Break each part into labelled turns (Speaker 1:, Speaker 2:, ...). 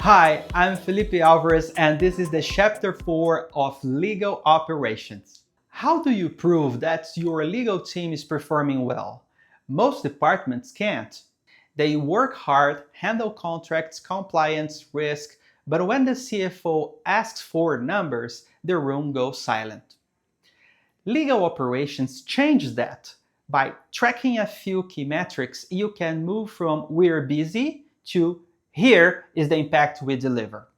Speaker 1: Hi, I'm Felipe Alvarez, and this is the Chapter 4 of Legal Operations. How do you prove that your legal team is performing well? Most departments can't. They work hard, handle contracts, compliance, risk, but when the CFO asks for numbers, the room goes silent. Legal operations change that. By tracking a few key metrics, you can move from "we're busy" to "here is the impact we deliver."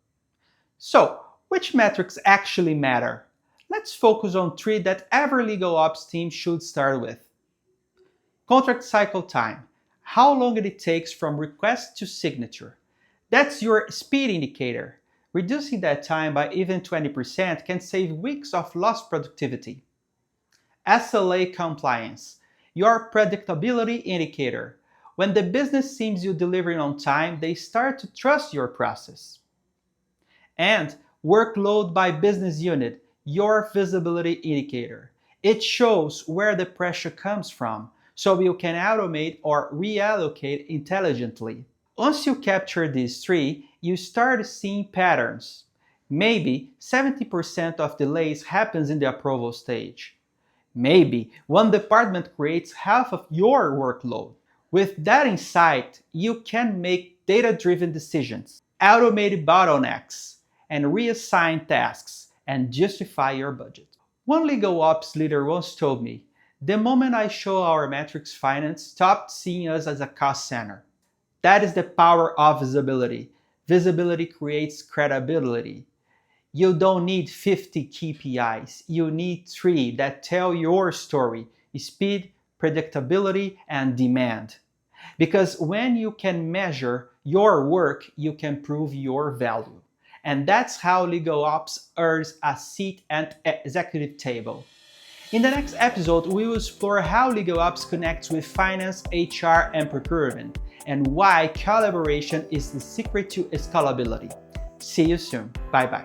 Speaker 1: So, which metrics actually matter? Let's focus on three that every legal ops team should start with. Contract cycle time. How long it takes from request to signature. That's your speed indicator. Reducing that time by even 20% can save weeks of lost productivity. SLA Compliance, your predictability indicator. When the business sees you delivering on time, they start to trust your process. And Workload by business unit, your visibility indicator. It shows where the pressure comes from, so you can automate or reallocate intelligently. Once you capture these three, you start seeing patterns. Maybe 70% of delays happens in the approval stage. Maybe one department creates half of your workload. With that insight, you can make data-driven decisions, automate bottlenecks, and reassign tasks and justify your budget. One legal ops leader once told me, "The moment I show our metrics finance stopped seeing us as a cost center." That is the power of visibility. Visibility creates credibility. You don't need 50 KPIs. You need three that tell your story: speed, predictability, and demand. Because when you can measure your work, you can prove your value. And that's how legal ops earns a seat at the executive table. In the next episode, we will explore how legal ops connects with finance, HR, and procurement, and why collaboration is the secret to scalability. See you soon. Bye bye.